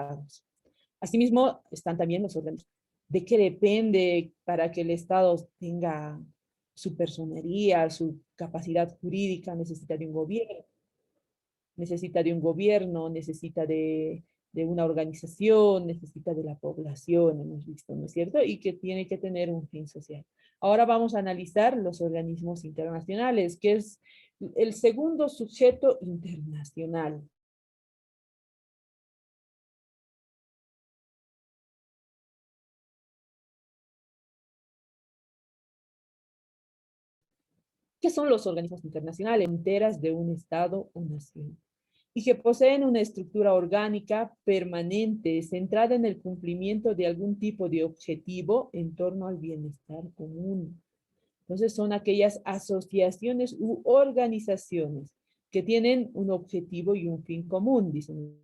estados. Asimismo, están también los organismos. ¿De qué depende para que el Estado tenga su personería, su capacidad jurídica? Necesita de un gobierno, necesita de una organización, necesita de la población, hemos visto, ¿no es cierto? Y que tiene que tener un fin social. Ahora vamos a analizar los organismos internacionales, que es el segundo sujeto internacional. ¿Qué son los organismos internacionales? Enteras de un Estado o nación, y que poseen una estructura orgánica permanente centrada en el cumplimiento de algún tipo de objetivo en torno al bienestar común. Entonces son aquellas asociaciones u organizaciones que tienen un objetivo y un fin común, dicen.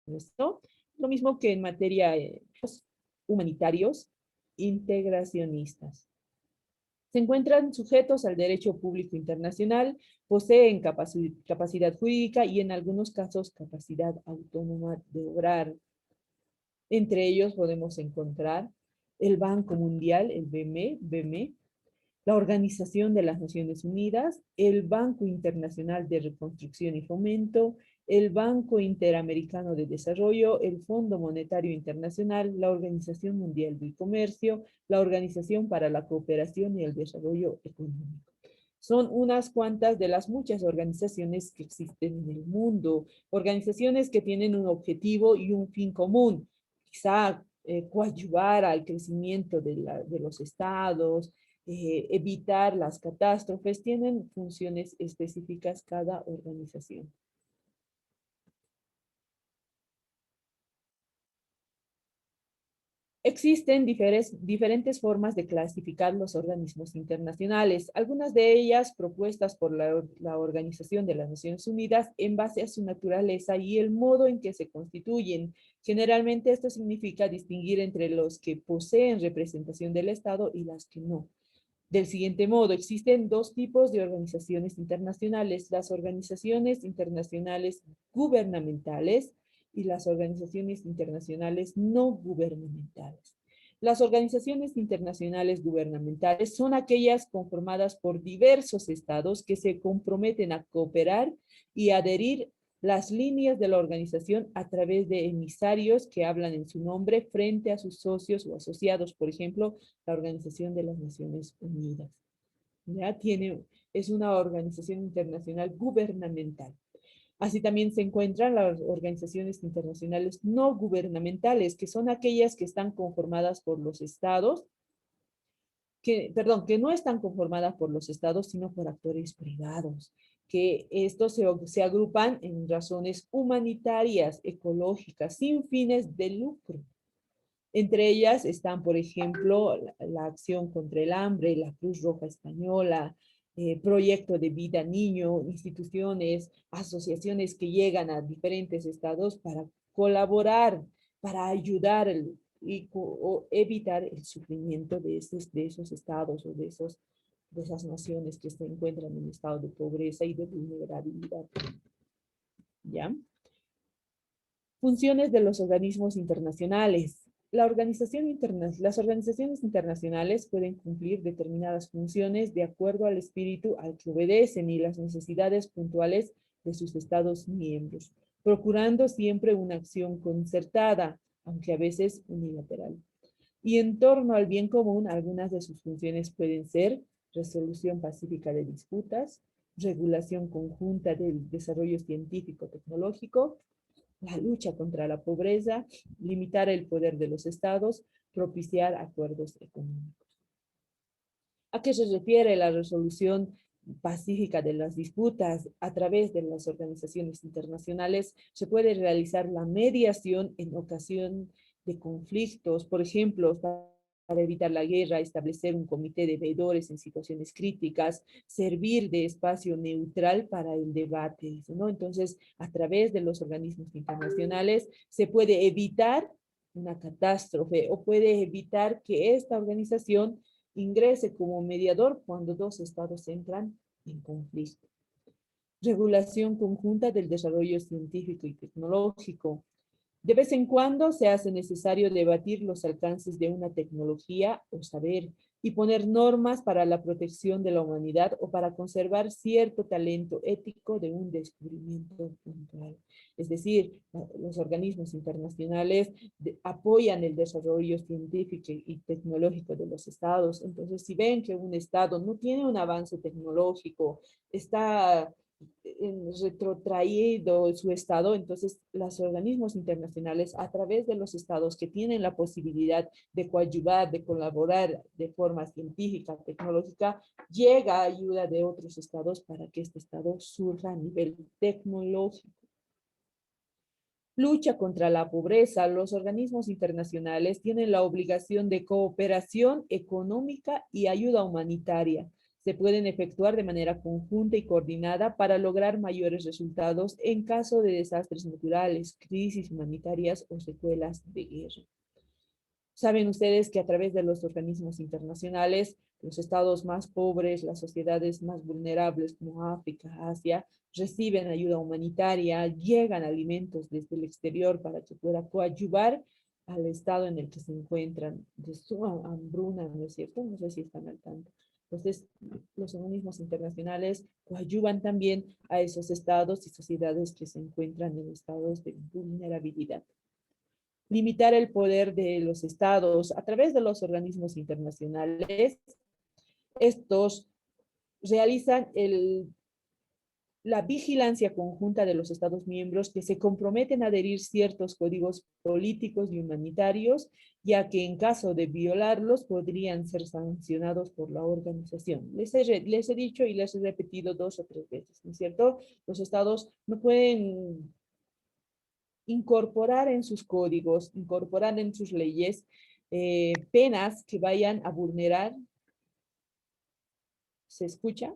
Esto, lo mismo que en materia humanitarios, integracionistas. Se encuentran sujetos al derecho público internacional, poseen capacidad jurídica y en algunos casos capacidad autónoma de obrar. Entre ellos podemos encontrar el Banco Mundial, el BME, la Organización de las Naciones Unidas, el Banco Internacional de Reconstrucción y Fomento, el Banco Interamericano de Desarrollo, el Fondo Monetario Internacional, la Organización Mundial del Comercio, la Organización para la Cooperación y el Desarrollo Económico. Son unas cuantas de las muchas organizaciones que existen en el mundo, organizaciones que tienen un objetivo y un fin común, quizá coadyuvar al crecimiento de los estados, evitar las catástrofes, tienen funciones específicas cada organización. Existen diferentes formas de clasificar los organismos internacionales, algunas de ellas propuestas por la Organización de las Naciones Unidas en base a su naturaleza y el modo en que se constituyen. Generalmente esto significa distinguir entre los que poseen representación del Estado y las que no. Del siguiente modo, existen dos tipos de organizaciones internacionales: las organizaciones internacionales gubernamentales y las organizaciones internacionales no gubernamentales. Las organizaciones internacionales gubernamentales son aquellas conformadas por diversos estados que se comprometen a cooperar y adherir las líneas de la organización a través de emisarios que hablan en su nombre frente a sus socios o asociados, por ejemplo, la Organización de las Naciones Unidas. ¿Ya? Es una organización internacional gubernamental. Así también se encuentran las organizaciones internacionales no gubernamentales, que son aquellas que están conformadas por los estados, que no están conformadas por los estados, sino por actores privados, que estos se agrupan en razones humanitarias, ecológicas, sin fines de lucro. Entre ellas están, por ejemplo, la Acción contra el Hambre, la Cruz Roja Española, Proyecto de Vida Niño, instituciones, asociaciones que llegan a diferentes estados para colaborar, para ayudar o evitar el sufrimiento de esos estados o de esas naciones que se encuentran en estado de pobreza y de vulnerabilidad. ¿Ya? Funciones de los organismos internacionales. Las organizaciones internacionales pueden cumplir determinadas funciones de acuerdo al espíritu al que obedecen y las necesidades puntuales de sus estados miembros, procurando siempre una acción concertada, aunque a veces unilateral. Y en torno al bien común, algunas de sus funciones pueden ser resolución pacífica de disputas, regulación conjunta del desarrollo científico-tecnológico, la lucha contra la pobreza, limitar el poder de los estados, propiciar acuerdos económicos. ¿A qué se refiere la resolución pacífica de las disputas? A través de las organizaciones internacionales se puede realizar la mediación en ocasión de conflictos, por ejemplo, para evitar la guerra, establecer un comité de veedores en situaciones críticas, servir de espacio neutral para el debate, ¿no? Entonces, a través de los organismos internacionales se puede evitar una catástrofe o puede evitar que esta organización ingrese como mediador cuando dos estados entran en conflicto. Regulación conjunta del desarrollo científico y tecnológico. De vez en cuando se hace necesario debatir los alcances de una tecnología o saber y poner normas para la protección de la humanidad o para conservar cierto talento ético de un descubrimiento puntual. Es decir, los organismos internacionales apoyan el desarrollo científico y tecnológico de los estados. Entonces, si ven que un estado no tiene un avance tecnológico, está retrotraído su estado, entonces los organismos internacionales a través de los estados que tienen la posibilidad de coadyuvar, de colaborar de forma científica, tecnológica, llega ayuda de otros estados para que este estado surja a nivel tecnológico. Lucha contra la pobreza. Los organismos internacionales tienen la obligación de cooperación económica y ayuda humanitaria. Se pueden efectuar de manera conjunta y coordinada para lograr mayores resultados en caso de desastres naturales, crisis humanitarias o secuelas de guerra. Saben ustedes que a través de los organismos internacionales, los estados más pobres, las sociedades más vulnerables como África, Asia, reciben ayuda humanitaria, llegan alimentos desde el exterior para que pueda coadyuvar al estado en el que se encuentran de su hambruna, ¿no es cierto? No sé si están al tanto. Entonces, los organismos internacionales coadyuvan también a esos estados y sociedades que se encuentran en estados de vulnerabilidad. Limitar el poder de los estados a través de los organismos internacionales. Estos realizan la vigilancia conjunta de los estados miembros que se comprometen a adherir ciertos códigos políticos y humanitarios, ya que en caso de violarlos podrían ser sancionados por la organización. Les he dicho y les he repetido 2 o 3 veces, ¿no es cierto? Los estados no pueden incorporar en sus códigos, incorporar en sus leyes penas que vayan a vulnerar. ¿Se escucha?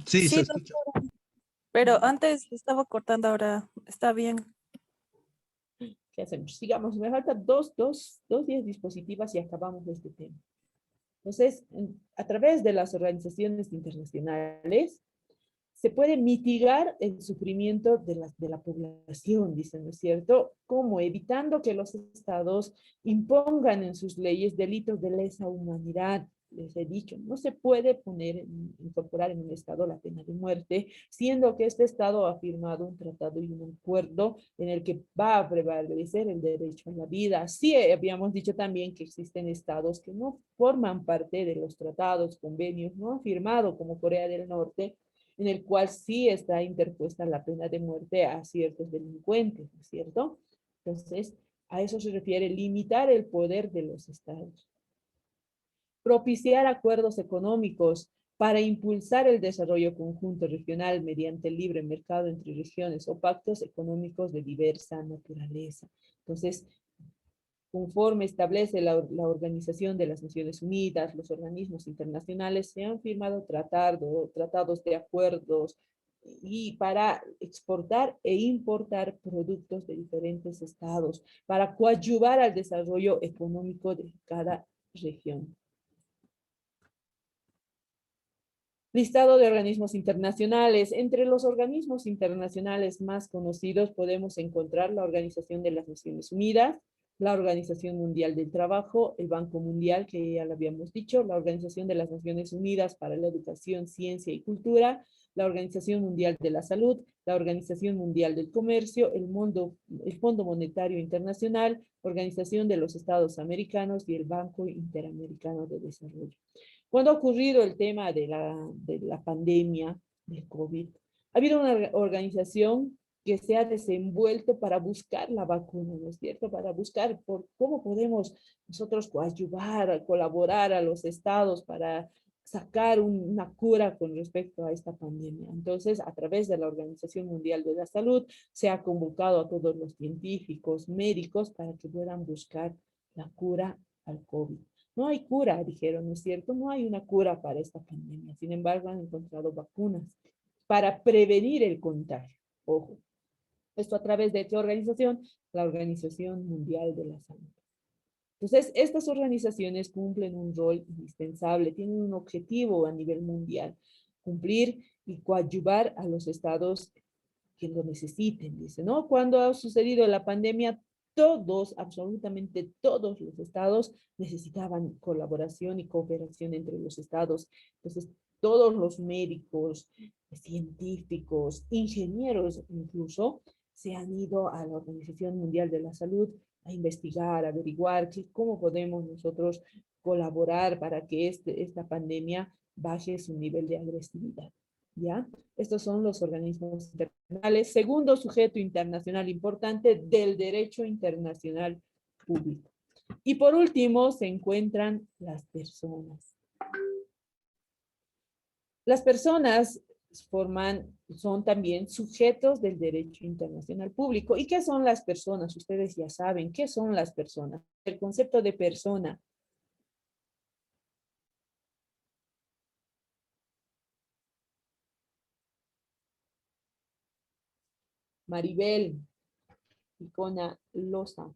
Sí, se Sí, escucha. pero antes estaba cortando, ahora está bien. ¿Qué hacemos? Sigamos, me faltan dos vías dispositivas y acabamos este tema. Entonces, a través de las organizaciones internacionales, se puede mitigar el sufrimiento de la población, dicen, ¿no es cierto? Como evitando que los estados impongan en sus leyes delitos de lesa humanidad. Les he dicho, no se puede incorporar en un estado la pena de muerte, siendo que este estado ha firmado un tratado y un acuerdo en el que va a prevalecer el derecho a la vida. Sí, habíamos dicho también que existen estados que no forman parte de los tratados, convenios, no han firmado, como Corea del Norte, en el cual sí está interpuesta la pena de muerte a ciertos delincuentes, ¿no es cierto? Entonces, a eso se refiere limitar el poder de los estados. Propiciar acuerdos económicos para impulsar el desarrollo conjunto regional mediante el libre mercado entre regiones o pactos económicos de diversa naturaleza. Entonces, conforme establece la Organización de las Naciones Unidas, los organismos internacionales, se han firmado tratados de acuerdos y para exportar e importar productos de diferentes estados, para coadyuvar al desarrollo económico de cada región. Listado de organismos internacionales. Entre los organismos internacionales más conocidos podemos encontrar la Organización de las Naciones Unidas, la Organización Mundial del Trabajo, el Banco Mundial, que ya lo habíamos dicho, la Organización de las Naciones Unidas para la Educación, Ciencia y Cultura, la Organización Mundial de la Salud, la Organización Mundial del Comercio, el Fondo Monetario Internacional, Organización de los Estados Americanos y el Banco Interamericano de Desarrollo. Cuando ha ocurrido el tema de la pandemia del COVID, ha habido una organización que se ha desenvuelto para buscar la vacuna, ¿no es cierto? Para buscar cómo podemos nosotros coadyuvar, colaborar a los estados para sacar una cura con respecto a esta pandemia. Entonces, a través de la Organización Mundial de la Salud, se ha convocado a todos los científicos, médicos, para que puedan buscar la cura al COVID. No hay cura, dijeron, ¿no es cierto? No hay una cura para esta pandemia. Sin embargo, han encontrado vacunas para prevenir el contagio. Ojo, esto a través de qué organización? La Organización Mundial de la Salud. Entonces, estas organizaciones cumplen un rol indispensable, tienen un objetivo a nivel mundial, cumplir y coadyuvar a los estados que lo necesiten, dice, ¿no? Cuando ha sucedido la pandemia, todos, absolutamente todos los estados necesitaban colaboración y cooperación entre los estados. Entonces, todos los médicos, científicos, ingenieros incluso, se han ido a la Organización Mundial de la Salud a investigar, a averiguar cómo podemos nosotros colaborar para que esta pandemia baje su nivel de agresividad. ¿Ya? Estos son los organismos internacionales, segundo sujeto internacional importante del derecho internacional público. Y por último se encuentran las personas. Las personas son también sujetos del derecho internacional público. ¿Y qué son las personas? Ustedes ya saben, ¿qué son las personas? El concepto de persona. Maribel, Icona Loza.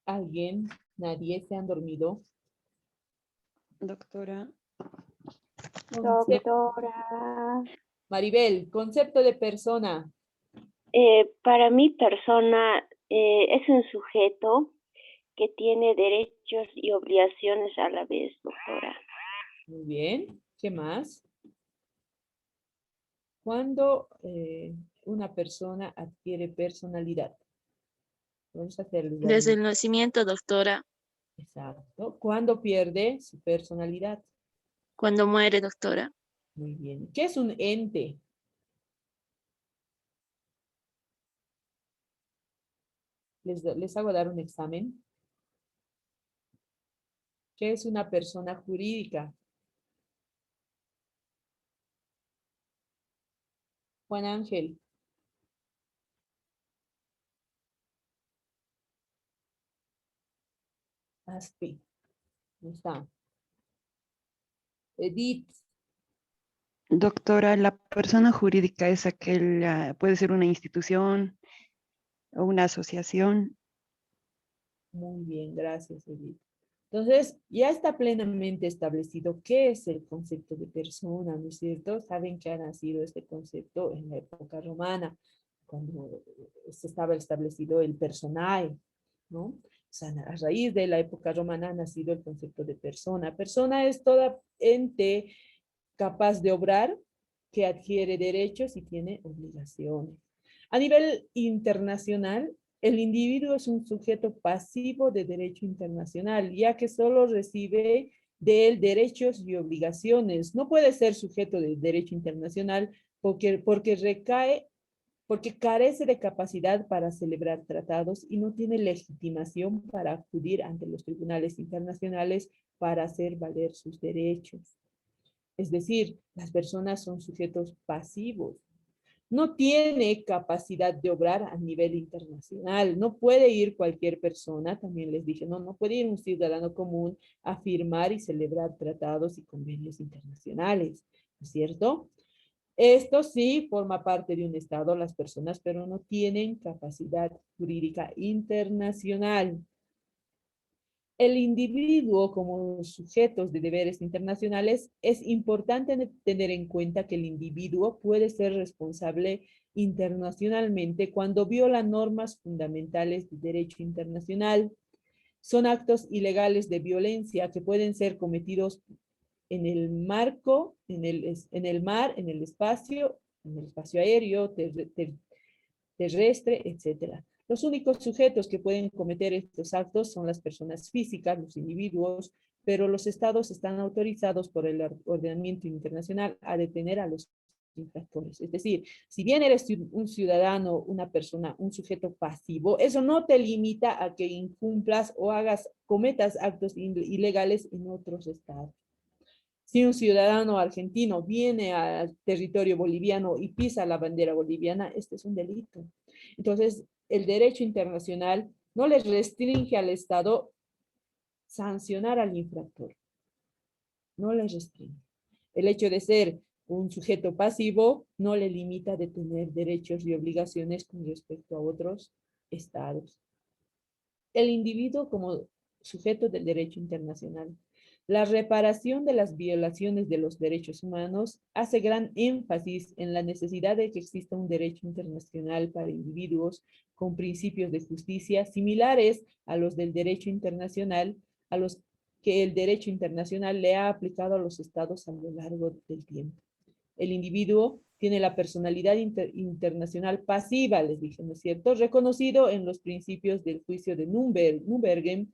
¿Alguien? ¿Nadie se han dormido? Doctora. Doctora, Maribel, concepto de persona. para mí persona es un sujeto que tiene derechos y obligaciones a la vez, doctora. Muy bien. ¿Qué más? ¿Cuándo una persona adquiere personalidad? Vamos a hacerlo. Desde el nacimiento, doctora. Exacto. ¿Cuándo pierde su personalidad? Cuando muere, doctora. Muy bien. ¿Qué es un ente? Les hago dar un examen. ¿Qué es una persona jurídica? Juan Ángel. Aspi. ¿Dónde está? Edith. Doctora, la persona jurídica es aquel, puede ser una institución o una asociación. Muy bien, gracias, Edith. Entonces, ya está plenamente establecido qué es el concepto de persona, ¿no es cierto? Saben que ha nacido este concepto en la época romana, cuando se estaba establecido el personae, ¿no? O sea, a raíz de la época romana ha nacido el concepto de persona. Persona es toda ente capaz de obrar, que adquiere derechos y tiene obligaciones. A nivel internacional, el individuo es un sujeto pasivo de derecho internacional, ya que solo recibe de él derechos y obligaciones. No puede ser sujeto de derecho internacional porque carece de capacidad para celebrar tratados y no tiene legitimación para acudir ante los tribunales internacionales para hacer valer sus derechos. Es decir, las personas son sujetos pasivos. No tiene capacidad de obrar a nivel internacional. No puede ir cualquier persona, también les dije, no puede ir un ciudadano común a firmar y celebrar tratados y convenios internacionales, ¿no es cierto? Esto sí forma parte de un Estado, las personas, pero no tienen capacidad jurídica internacional. El individuo como sujetos de deberes internacionales, es importante tener en cuenta que el individuo puede ser responsable internacionalmente cuando viola normas fundamentales de derecho internacional. Son actos ilegales de violencia que pueden ser cometidos en el marco, en el mar, en el espacio aéreo, terrestre, etc. Los únicos sujetos que pueden cometer estos actos son las personas físicas, los individuos, pero los estados están autorizados por el ordenamiento internacional a detener a los infractores. Es decir, si bien eres un ciudadano, una persona, un sujeto pasivo, eso no te limita a que incumplas o cometas actos ilegales en otros estados. Si un ciudadano argentino viene al territorio boliviano y pisa la bandera boliviana, este es un delito. Entonces, el derecho internacional no les restringe al Estado sancionar al infractor. No les restringe. El hecho de ser un sujeto pasivo no le limita de tener derechos y obligaciones con respecto a otros estados. El individuo como sujeto del derecho internacional. La reparación de las violaciones de los derechos humanos hace gran énfasis en la necesidad de que exista un derecho internacional para individuos con principios de justicia similares a los del derecho internacional, a los que el derecho internacional le ha aplicado a los estados a lo largo del tiempo. El individuo tiene la personalidad internacional pasiva, les dije, ¿no es cierto?, reconocido en los principios del juicio de Nürnberg,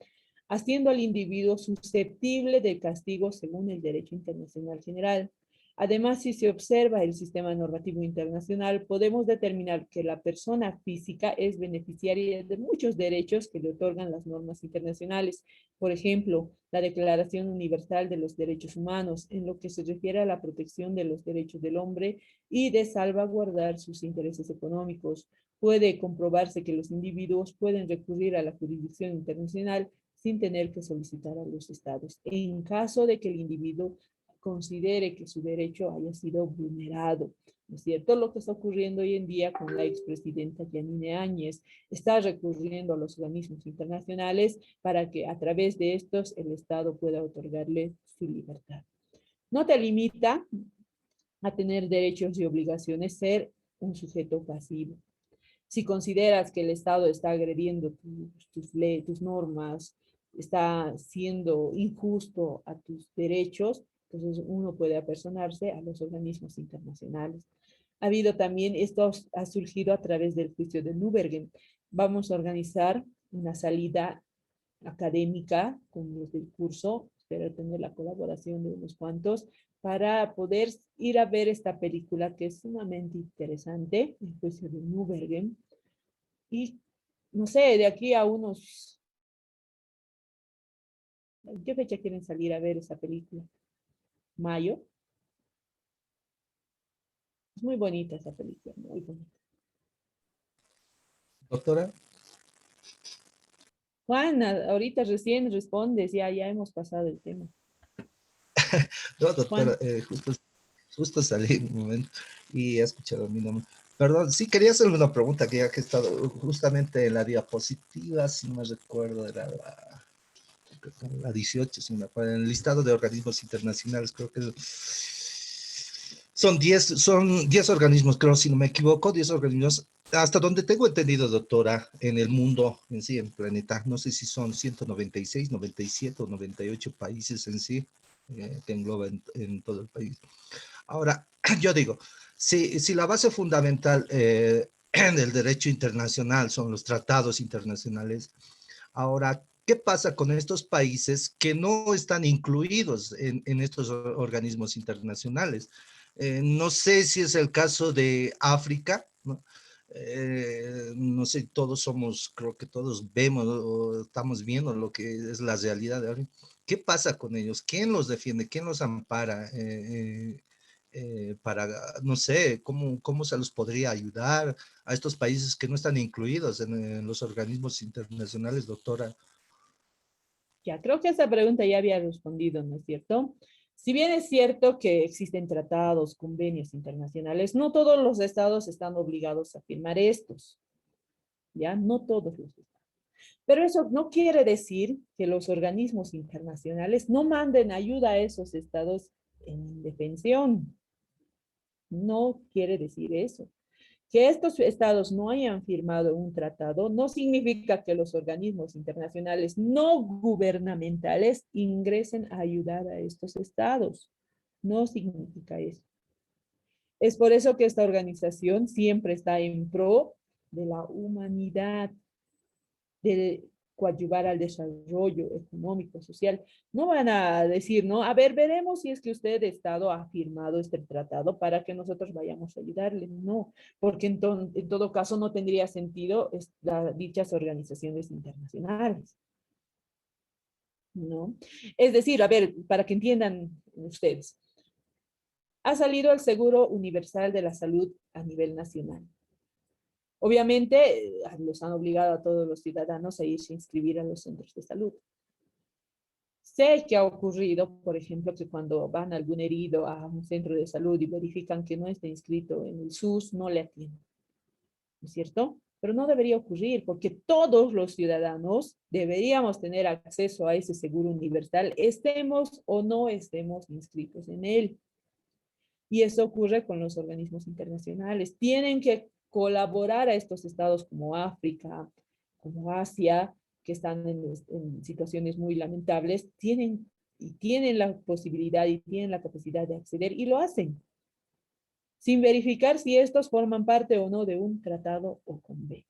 haciendo al individuo susceptible de castigo según el derecho internacional general. Además, si se observa el sistema normativo internacional, podemos determinar que la persona física es beneficiaria de muchos derechos que le otorgan las normas internacionales. Por ejemplo, la Declaración Universal de los Derechos Humanos, en lo que se refiere a la protección de los derechos del hombre y de salvaguardar sus intereses económicos. Puede comprobarse que los individuos pueden recurrir a la jurisdicción internacional sin tener que solicitar a los estados, en caso de que el individuo considere que su derecho haya sido vulnerado. ¿No es cierto? Lo que está ocurriendo hoy en día con la expresidenta Yanine Áñez, está recurriendo a los organismos internacionales para que a través de estos el Estado pueda otorgarle su libertad. No te limita a tener derechos y obligaciones ser un sujeto pasivo. Si consideras que el Estado está agrediendo tus normas, está siendo injusto a tus derechos, entonces uno puede apersonarse a los organismos internacionales. Ha habido también, esto ha surgido a través del juicio de Nürnberg. Vamos a organizar una salida académica con los del curso, espero tener la colaboración de unos cuantos, para poder ir a ver esta película que es sumamente interesante, el juicio de Nürnberg. Y no sé, de aquí a unos... ¿En qué fecha quieren salir a ver esa película? ¿Mayo? Es muy bonita esa película, muy bonita. Doctora, Juan, ahorita recién respondes, ya hemos pasado el tema. no, doctora, Juan, justo salí en un momento y he escuchado mi nombre. Perdón, sí quería hacerle una pregunta que ya que he estado justamente en la diapositiva, si no me recuerdo, era la 18, si me acuerdo, en el listado de organismos internacionales, creo que son 10 organismos, creo, si no me equivoco, 10 organismos, hasta donde tengo entendido, doctora, en el mundo en sí, en el planeta, no sé si son 196, 97 o 98 países en sí, que engloba en todo el país. Ahora, yo digo, si la base fundamental del derecho internacional son los tratados internacionales, ahora, ¿qué pasa con estos países que no están incluidos en estos organismos internacionales? No sé si es el caso de África, ¿no? No sé, todos somos, creo que todos vemos o estamos viendo lo que es la realidad de África. ¿Qué pasa con ellos? ¿Quién los defiende? ¿Quién los ampara? Para, no sé, cómo se los podría ayudar a estos países que no están incluidos en los organismos internacionales, doctora. ya creo que esa pregunta ya había respondido, ¿no es cierto? Si bien es cierto que existen tratados, convenios internacionales, no todos los estados están obligados a firmar estos, ¿ya? No todos los estados. Pero eso no quiere decir que los organismos internacionales no manden ayuda a esos estados en indefensión. No quiere decir eso. Que estos estados no hayan firmado un tratado no significa que los organismos internacionales no gubernamentales ingresen a ayudar a estos estados. No significa eso. Es por eso que esta organización siempre está en pro de la humanidad, de coadyuvar al desarrollo económico, social. No van a decir, ¿no? A ver, veremos si es que usted, Estado, ha firmado este tratado para que nosotros vayamos a ayudarle. No, porque en todo caso no tendría sentido dichas organizaciones internacionales, ¿no? Es decir, a ver, para que entiendan ustedes, ha salido el Seguro Universal de la Salud a nivel nacional. Obviamente, los han obligado a todos los ciudadanos a irse a inscribir a los centros de salud. Sé que ha ocurrido, por ejemplo, que cuando van algún herido a un centro de salud y verifican que no está inscrito en el SUS, no le atienden. ¿No es cierto? Pero no debería ocurrir porque todos los ciudadanos deberíamos tener acceso a ese seguro universal, estemos o no estemos inscritos en él. Y eso ocurre con los organismos internacionales. Tienen que colaborar a estos estados como África, como Asia, que están en situaciones muy lamentables, tienen la posibilidad y tienen la capacidad de acceder y lo hacen, sin verificar si estos forman parte o no de un tratado o convenio.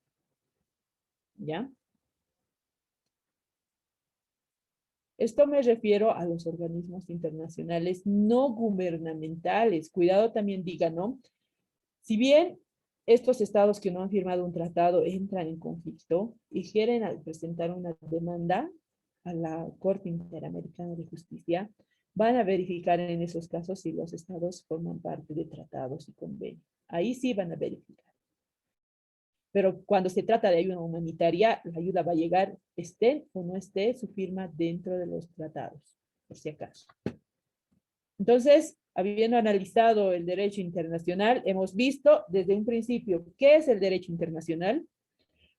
¿Ya? Esto me refiero a los organismos internacionales no gubernamentales. Cuidado también diga, ¿no? Si bien estos estados que no han firmado un tratado entran en conflicto y quieren presentar una demanda a la Corte Interamericana de Justicia, van a verificar en esos casos si los estados forman parte de tratados y convenios. Ahí sí van a verificar. Pero cuando se trata de ayuda humanitaria, la ayuda va a llegar, esté o no esté su firma dentro de los tratados, por si acaso. Entonces, habiendo analizado el derecho internacional, hemos visto desde un principio qué es el derecho internacional,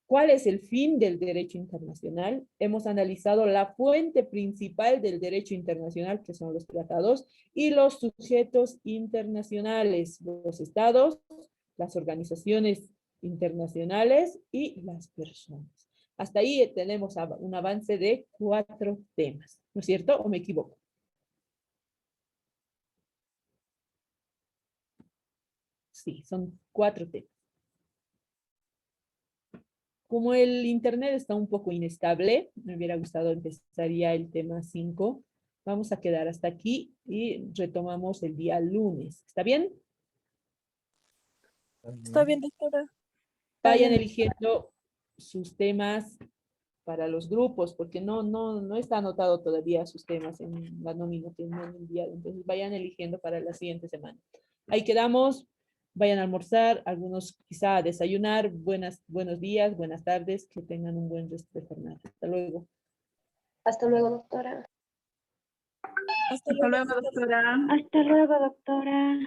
cuál es el fin del derecho internacional, hemos analizado la fuente principal del derecho internacional, que son los tratados, y los sujetos internacionales, los estados, las organizaciones internacionales y las personas. Hasta ahí tenemos un avance de 4 temas, ¿no es cierto? ¿O me equivoco? Sí, son 4 temas. Como el internet está un poco inestable, me hubiera gustado empezar ya el tema 5. Vamos a quedar hasta aquí y retomamos el día lunes. ¿Está bien? Está bien, doctora. Vayan eligiendo sus temas para los grupos, porque no está anotado todavía sus temas en la nómina que me han enviado. Entonces vayan eligiendo para la siguiente semana. Ahí quedamos. Vayan a almorzar, algunos quizá a desayunar. Buenos días, buenas tardes, que tengan un buen resto de jornada. Hasta luego. Hasta luego, doctora. Hasta luego, doctora. Hasta luego, doctora.